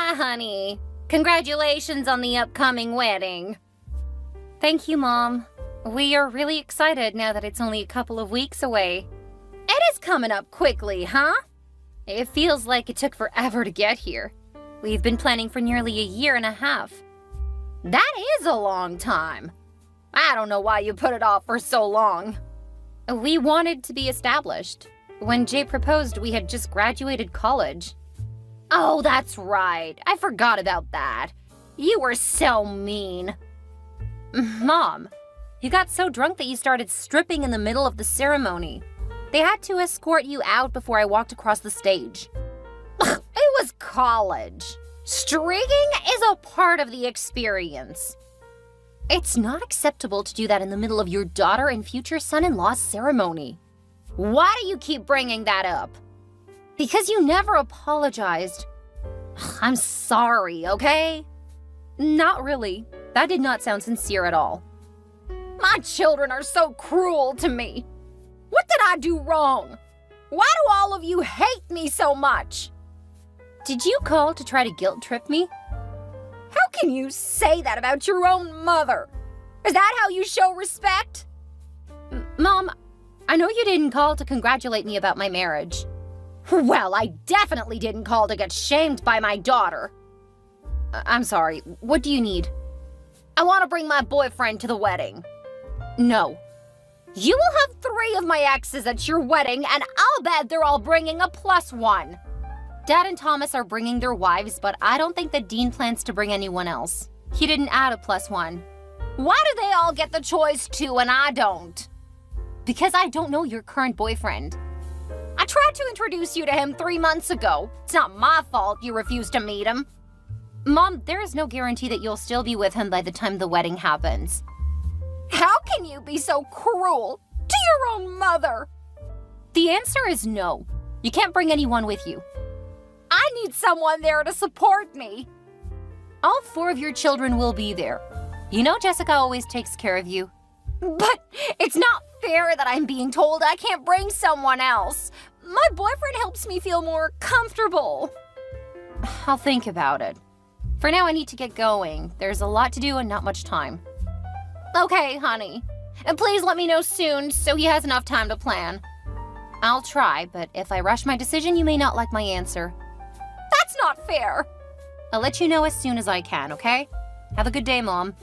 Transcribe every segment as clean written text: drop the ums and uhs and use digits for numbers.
Hi, honey. Congratulations on the upcoming wedding. Thank you, Mom. We are really excited now that it's only a couple of weeks away. It is coming up quickly, huh? It feels like it took forever to get here. We've been planning for nearly a year and a half. That is a long time. I don't know why you put it off for so long. We wanted to be established. When Jay proposed, we had just graduated college. Oh, that's right. I forgot about that. You were so mean. Mom, you got so drunk that you started stripping in the middle of the ceremony. They had to escort you out before I walked across the stage. It was college. Streaking is a part of the experience. It's not acceptable to do that in the middle of your daughter and future son-in-law's ceremony. Why do you keep bringing that up? Because you never apologized. I'm sorry, okay? Not really. That did not sound sincere at all. My children are so cruel to me. What did I do wrong? Why do all of you hate me so much? Did you call to try to guilt trip me? How can you say that about your own mother? Is that how you show respect? Mom, I know you didn't call to congratulate me about my marriage. Well, I definitely didn't call to get shamed by my daughter. I'm sorry, what do you need? I want to bring my boyfriend to the wedding. No. You will have 3 of my exes at your wedding, and I'll bet they're all bringing a +1. Dad and Thomas are bringing their wives, but I don't think that Dean plans to bring anyone else. He didn't add a +1. Why do they all get the choice too and I don't? Because I don't know your current boyfriend. I tried to introduce you to him 3 months ago. It's not my fault you refused to meet him. Mom, there is no guarantee that you'll still be with him by the time the wedding happens. How can you be so cruel to your own mother? The answer is no. You can't bring anyone with you. I need someone there to support me. All 4 of your children will be there. You know Jessica always takes care of you. But it's not fair that I'm being told I can't bring someone else. My boyfriend helps me feel more comfortable. I'll think about it. For now, I need to get going. There's a lot to do and not much time. Okay, honey. And please let me know soon so he has enough time to plan. I'll try, but if I rush my decision, you may not like my answer. That's not fair. I'll let you know as soon as I can, okay? Have a good day, Mom.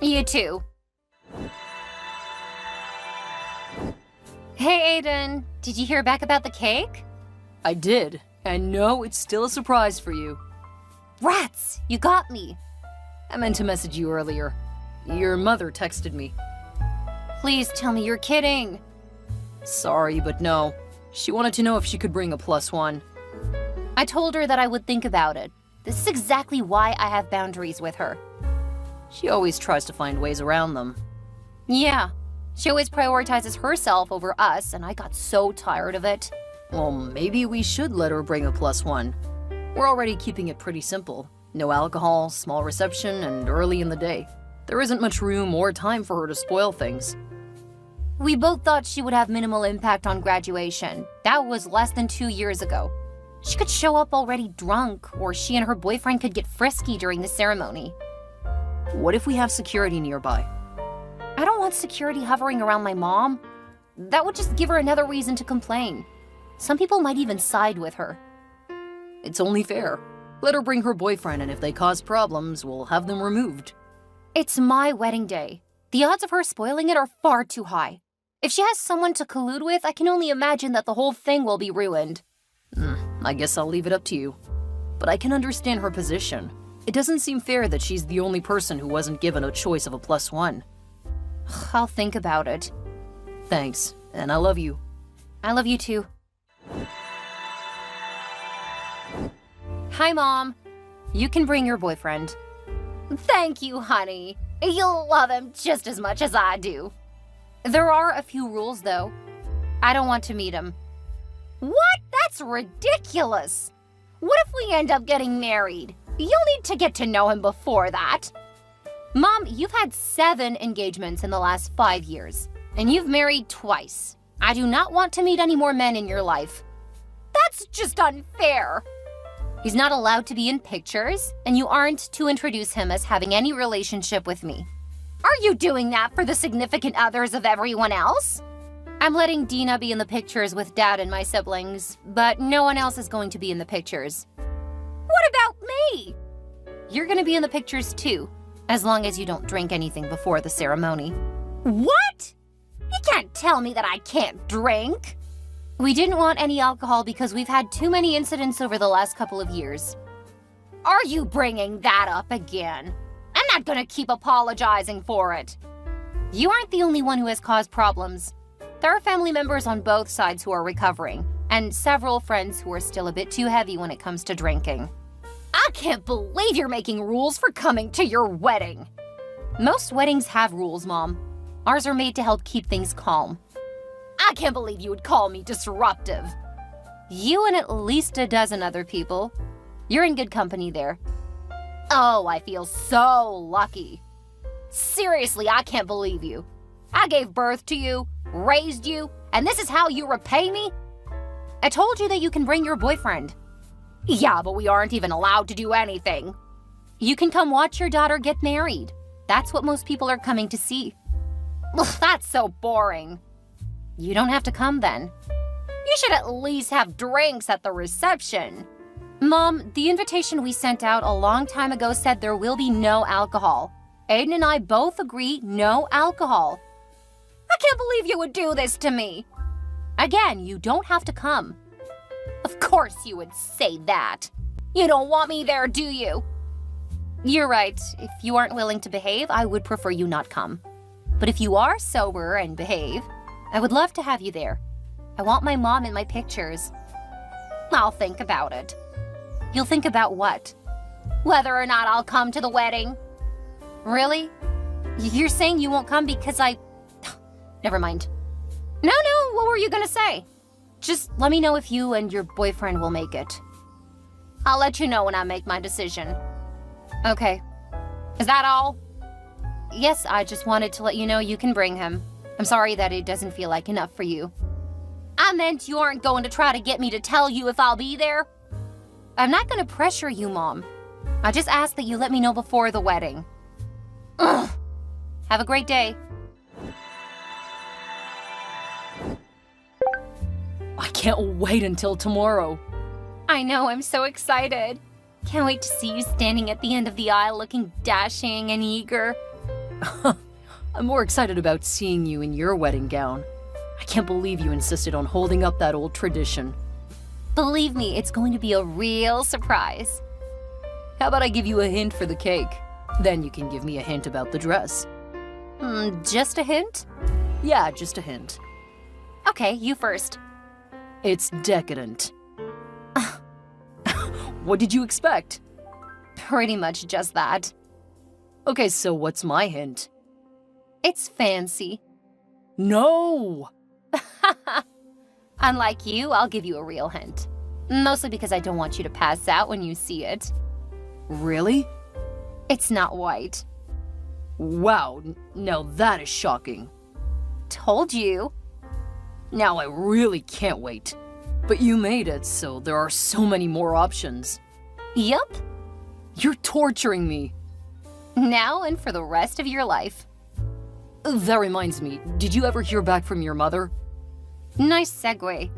You too. Hey, Aiden. Did you hear back about the cake? I did, and no, it's still a surprise for you. Rats, you got me. I meant to message you earlier. Your mother texted me. Please tell me you're kidding. Sorry, but no. She wanted to know if she could bring a +1. I told her that I would think about it. This is exactly why I have boundaries with her. She always tries to find ways around them. Yeah, she always prioritizes herself over us, and I got so tired of it. Well, maybe we should let her bring a +1. We're already keeping it pretty simple. No alcohol, small reception, and early in the day. There isn't much room or time for her to spoil things. We both thought she would have minimal impact on graduation. That was less than 2 years ago. She could show up already drunk, or she and her boyfriend could get frisky during the ceremony. What if we have security nearby? I don't want security hovering around my mom. That would just give her another reason to complain. Some people might even side with her. It's only fair. Let her bring her boyfriend, and if they cause problems, we'll have them removed. It's my wedding day. The odds of her spoiling it are far too high. If she has someone to collude with, I can only imagine that the whole thing will be ruined. I guess I'll leave it up to you. But I can understand her position. It doesn't seem fair that she's the only person who wasn't given a choice of a +1. I'll think about it. Thanks, and I love you. I love you too. Hi, Mom. You can bring your boyfriend. Thank you, honey. You'll love him just as much as I do. There are a few rules, though. I don't want to meet him. What? That's ridiculous. What if we end up getting married? You'll need to get to know him before that. Mom, you've had 7 engagements in the last 5 years, and you've married twice. I do not want to meet any more men in your life. That's just unfair. He's not allowed to be in pictures, and you aren't to introduce him as having any relationship with me. Are you doing that for the significant others of everyone else? I'm letting Dina be in the pictures with Dad and my siblings, but no one else is going to be in the pictures. What about me? You're gonna be in the pictures too, as long as you don't drink anything before the ceremony. What? You can't tell me that I can't drink. We didn't want any alcohol because we've had too many incidents over the last couple of years. Are you bringing that up again? I'm not gonna keep apologizing for it. You aren't the only one who has caused problems. There are family members on both sides who are recovering, and several friends who are still a bit too heavy when it comes to drinking. I can't believe you're making rules for coming to your wedding. Most weddings have rules, Mom. Ours are made to help keep things calm. I can't believe you would call me disruptive. You and at least a dozen other people. You're in good company there. Oh, I feel so lucky. Seriously, I can't believe you. I gave birth to you, raised you, and this is how you repay me? I told you that you can bring your boyfriend. Yeah, but we aren't even allowed to do anything. You can come watch your daughter get married. That's what most people are coming to see. Ugh, that's so boring. You don't have to come then. You should at least have drinks at the reception. Mom, the invitation we sent out a long time ago said there will be no alcohol. Aiden and I both agree no alcohol. I can't believe you would do this to me. Again, you don't have to come. Of course you would say that. You don't want me there, do you? You're right. If you aren't willing to behave, I would prefer you not come. But if you are sober and behave, I would love to have you there. I want my mom in my pictures. I'll think about it. You'll think about what? Whether or not I'll come to the wedding. Really? You're saying you won't come because Never mind. No, what were you gonna say? Just let me know if you and your boyfriend will make it. I'll let you know when I make my decision. Okay. Is that all? Yes, I just wanted to let you know you can bring him. I'm sorry that it doesn't feel like enough for you. I meant you aren't going to try to get me to tell you if I'll be there. I'm not going to pressure you, Mom. I just ask that you let me know before the wedding. Ugh. Have a great day. I can't wait until tomorrow. I know, I'm so excited. Can't wait to see you standing at the end of the aisle looking dashing and eager. I'm more excited about seeing you in your wedding gown. I can't believe you insisted on holding up that old tradition. Believe me, it's going to be a real surprise. How about I give you a hint for the cake? Then you can give me a hint about the dress. Just a hint? Yeah, just a hint. Okay, you first. It's decadent. What did you expect? Pretty much just that. Okay, so what's my hint? It's fancy. No! Unlike you, I'll give you a real hint. Mostly because I don't want you to pass out when you see it. Really? It's not white. Wow, now that is shocking. Told you. Now I really can't wait. But you made it, so there are so many more options. Yup. You're torturing me. Now and for the rest of your life. That reminds me, did you ever hear back from your mother? Nice segue.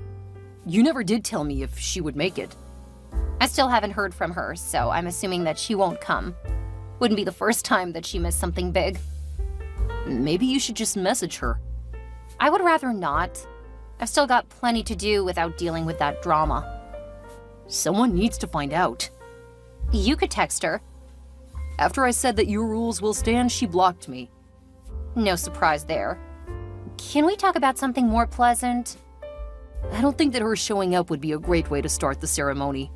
You never did tell me if she would make it. I still haven't heard from her, so I'm assuming that she won't come. Wouldn't be the first time that she missed something big. Maybe you should just message her. I would rather not. I've still got plenty to do without dealing with that drama. Someone needs to find out. You could text her. After I said that your rules will stand, she blocked me. No surprise there. Can we talk about something more pleasant? I don't think that her showing up would be a great way to start the ceremony,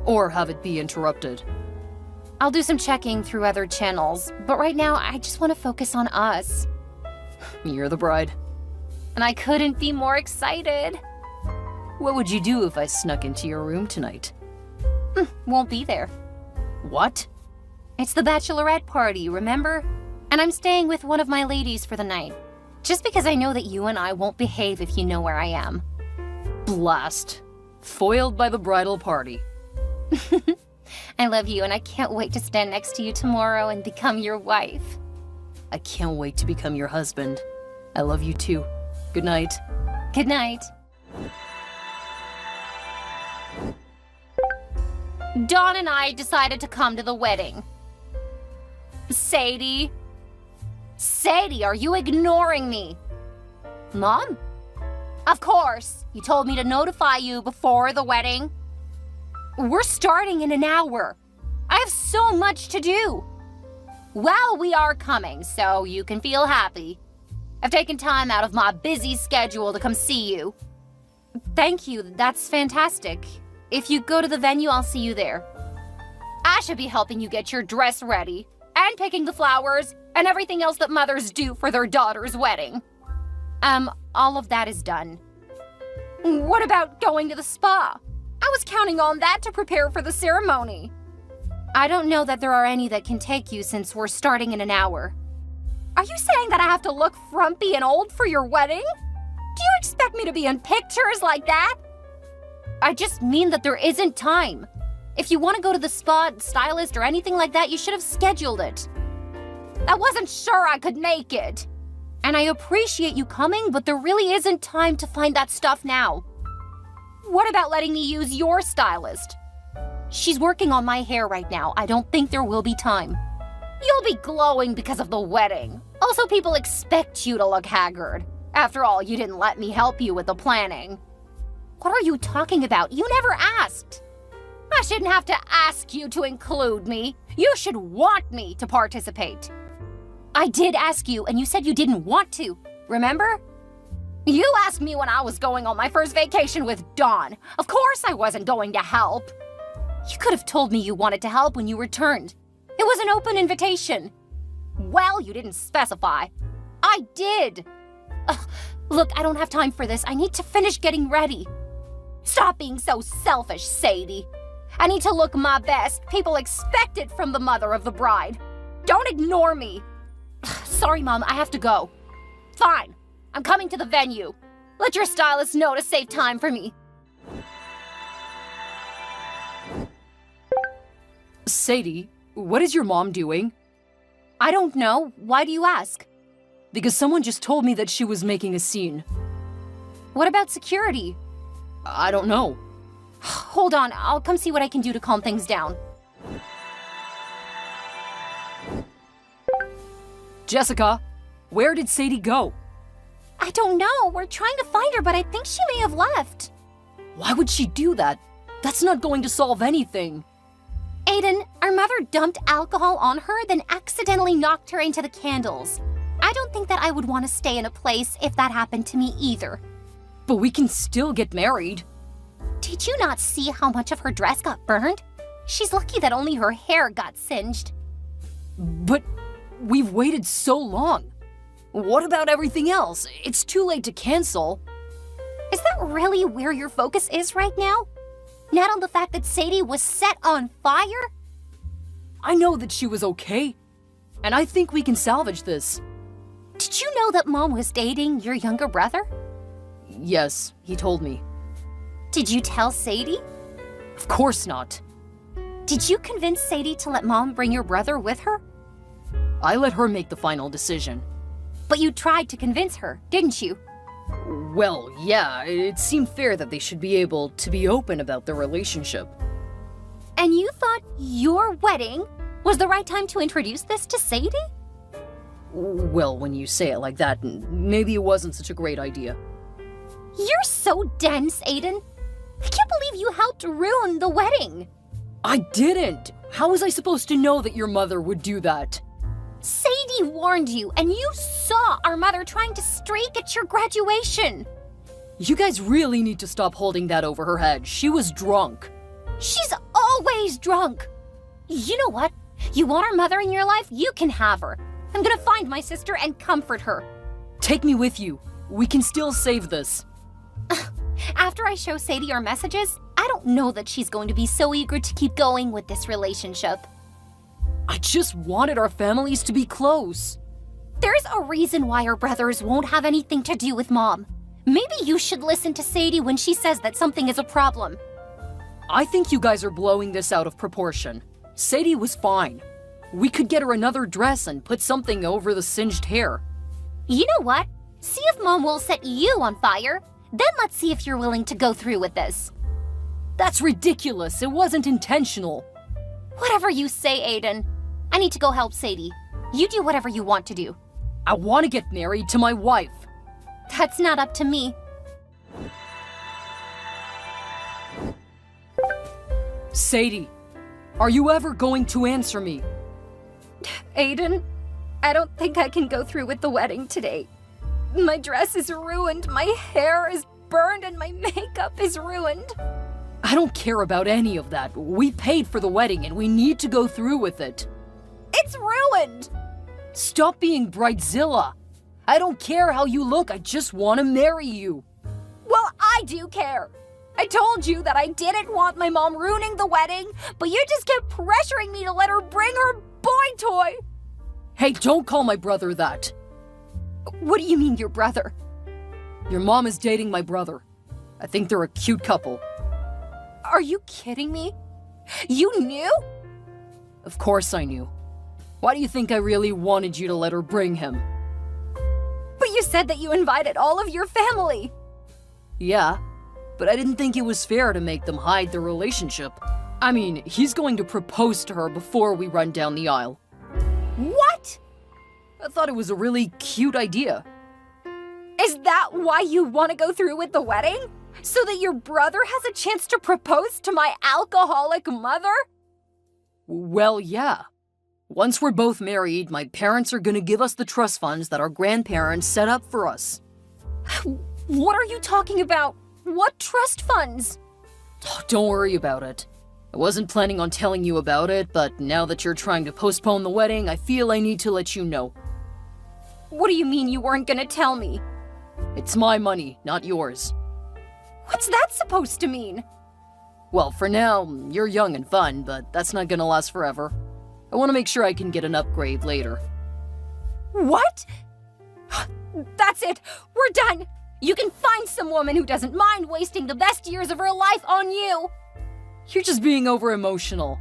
or have it be interrupted. I'll do some checking through other channels, but right now I just want to focus on us. You're the bride. And I couldn't be more excited. What would you do if I snuck into your room tonight? Won't be there. What? It's the bachelorette party, remember? And I'm staying with one of my ladies for the night. Just because I know that you and I won't behave if you know where I am. Blast. Foiled by the bridal party. I love you and I can't wait to stand next to you tomorrow and become your wife. I can't wait to become your husband. I love you too. Good night. Good night. Dawn and I decided to come to the wedding. Sadie? Sadie, are you ignoring me? Mom? Of course. You told me to notify you before the wedding. We're starting in an hour. I have so much to do. Well, we are coming, so you can feel happy. I've taken time out of my busy schedule to come see you. Thank you, that's fantastic. If you go to the venue, I'll see you there. I should be helping you get your dress ready, and picking the flowers, and everything else that mothers do for their daughter's wedding. All of that is done. What about going to the spa? I was counting on that to prepare for the ceremony. I don't know that there are any that can take you since we're starting in an hour. Are you saying that I have to look frumpy and old for your wedding? Do you expect me to be in pictures like that? I just mean that there isn't time. If you want to go to the spa, stylist, or anything like that, you should have scheduled it. I wasn't sure I could make it. And I appreciate you coming, but there really isn't time to find that stuff now. What about letting me use your stylist? She's working on my hair right now. I don't think there will be time. You'll be glowing because of the wedding. Also, people expect you to look haggard. After all, you didn't let me help you with the planning. What are you talking about? You never asked. I shouldn't have to ask you to include me. You should want me to participate. I did ask you, and you said you didn't want to. Remember? You asked me when I was going on my first vacation with Dawn. Of course I wasn't going to help. You could have told me you wanted to help when you returned. It was an open invitation. Well, you didn't specify. I did. Ugh, look, I don't have time for this. I need to finish getting ready. Stop being so selfish, Sadie. I need to look my best. People expect it from the mother of the bride. Don't ignore me. Sorry, Mom, I have to go. Fine. I'm coming to the venue. Let your stylist know to save time for me. Sadie, what is your mom doing? I don't know. Why do you ask? Because someone just told me that she was making a scene. What about security? I don't know. Hold on, I'll come see what I can do to calm things down. Jessica, where did Sadie go? I don't know. We're trying to find her, but I think she may have left. Why would she do that? That's not going to solve anything. Aiden, our mother dumped alcohol on her, then accidentally knocked her into the candles. I don't think that I would want to stay in a place if that happened to me either. But we can still get married. Did you not see how much of her dress got burned? She's lucky that only her hair got singed. But we've waited so long. What about everything else? It's too late to cancel. Is that really where your focus is right now? Not on the fact that Sadie was set on fire? I know that she was okay, and I think we can salvage this. Did you know that Mom was dating your younger brother? Yes, he told me. Did you tell Sadie? Of course not. Did you convince Sadie to let Mom bring your brother with her? I let her make the final decision. But you tried to convince her, didn't you? Well, yeah, it seemed fair that they should be able to be open about their relationship. And you thought your wedding was the right time to introduce this to Sadie? Well, when you say it like that, maybe it wasn't such a great idea. You're so dense, Aiden. I can't believe you helped ruin the wedding. I didn't! How was I supposed to know that your mother would do that? Sadie warned you, and you saw our mother trying to streak at your graduation. You guys really need to stop holding that over her head. She was drunk. She's always drunk. You know what? You want our mother in your life? You can have her. I'm gonna find my sister and comfort her. Take me with you. We can still save this. After I show Sadie our messages, I don't know that she's going to be so eager to keep going with this relationship. I just wanted our families to be close. There's a reason why our brothers won't have anything to do with Mom. Maybe you should listen to Sadie when she says that something is a problem. I think you guys are blowing this out of proportion. Sadie was fine. We could get her another dress and put something over the singed hair. You know what? See if Mom will set you on fire. Then let's see if you're willing to go through with this. That's ridiculous. It wasn't intentional. Whatever you say, Aiden. I need to go help Sadie. You do whatever you want to do. I want to get married to my wife. That's not up to me. Sadie, are you ever going to answer me? Aiden, I don't think I can go through with the wedding today. My dress is ruined, my hair is burned, and my makeup is ruined. I don't care about any of that. We paid for the wedding and we need to go through with it. It's ruined! Stop being Brightzilla. I don't care how you look, I just want to marry you. Well, I do care. I told you that I didn't want my mom ruining the wedding, but you just kept pressuring me to let her bring her boy toy. Hey, don't call my brother that. What do you mean, your brother? Your mom is dating my brother. I think they're a cute couple. Are you kidding me? You knew? Of course I knew. Why do you think I really wanted you to let her bring him? But you said that you invited all of your family. Yeah, but I didn't think it was fair to make them hide their relationship. I mean, he's going to propose to her before we run down the aisle. What? I thought it was a really cute idea. Is that why you want to go through with the wedding? So that your brother has a chance to propose to my alcoholic mother? Well, yeah. Once we're both married, my parents are gonna give us the trust funds that our grandparents set up for us. What are you talking about? What trust funds? Oh, don't worry about it. I wasn't planning on telling you about it, but now that you're trying to postpone the wedding, I feel I need to let you know. What do you mean you weren't gonna tell me? It's my money, not yours. What's that supposed to mean? Well, for now, you're young and fun, but that's not gonna last forever. I want to make sure I can get an upgrade later. What? That's it! We're done! You can find some woman who doesn't mind wasting the best years of her life on you! You're just being over-emotional.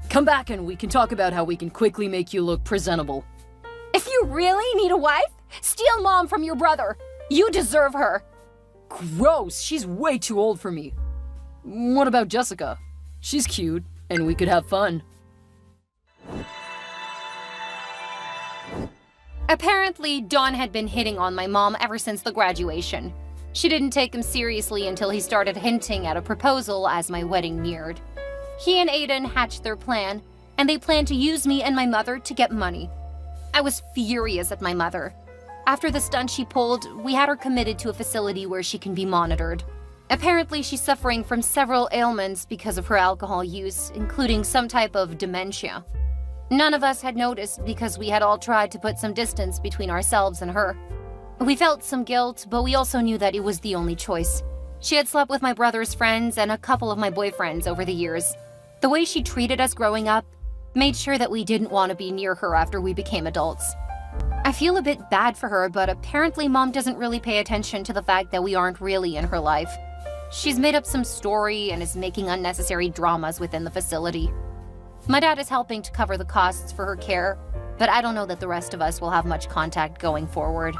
Come back and we can talk about how we can quickly make you look presentable. If you really need a wife, steal Mom from your brother. You deserve her. Gross, she's way too old for me. What about Jessica? She's cute, and we could have fun. Apparently, Don had been hitting on my mom ever since the graduation. She didn't take him seriously until he started hinting at a proposal as my wedding neared. He and Aiden hatched their plan, and they planned to use me and my mother to get money. I was furious at my mother. After the stunt she pulled, we had her committed to a facility where she can be monitored. Apparently, she's suffering from several ailments because of her alcohol use, including some type of dementia. None of us had noticed because we had all tried to put some distance between ourselves and her. We felt some guilt, but we also knew that it was the only choice. She had slept with my brother's friends and a couple of my boyfriends over the years. The way she treated us growing up made sure that we didn't want to be near her after we became adults. I feel a bit bad for her, but apparently Mom doesn't really pay attention to the fact that we aren't really in her life. She's made up some story and is making unnecessary dramas within the facility. My dad is helping to cover the costs for her care, but I don't know that the rest of us will have much contact going forward.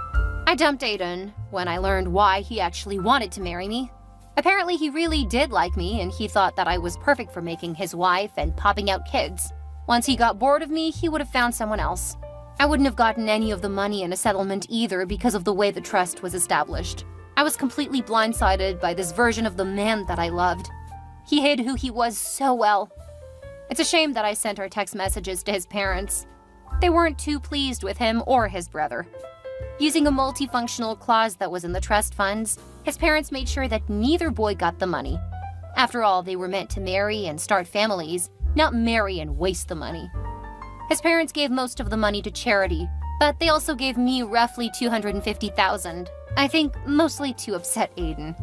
I dumped Aiden when I learned why he actually wanted to marry me. Apparently he really did like me and he thought that I was perfect for making his wife and popping out kids. Once he got bored of me, he would have found someone else. I wouldn't have gotten any of the money in a settlement either because of the way the trust was established. I was completely blindsided by this version of the man that I loved. He hid who he was so well. It's a shame that I sent our text messages to his parents. They weren't too pleased with him or his brother. Using a multifunctional clause that was in the trust funds, his parents made sure that neither boy got the money. After all, they were meant to marry and start families, not marry and waste the money. His parents gave most of the money to charity, but they also gave me roughly $250,000. I think mostly to upset Aiden.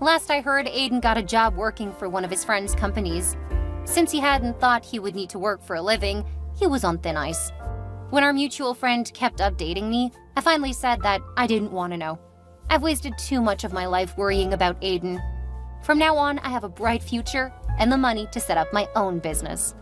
Last I heard, Aiden got a job working for one of his friend's companies. Since he hadn't thought he would need to work for a living, he was on thin ice. When our mutual friend kept updating me, I finally said that I didn't want to know. I've wasted too much of my life worrying about Aiden. From now on, I have a bright future, and the money to set up my own business.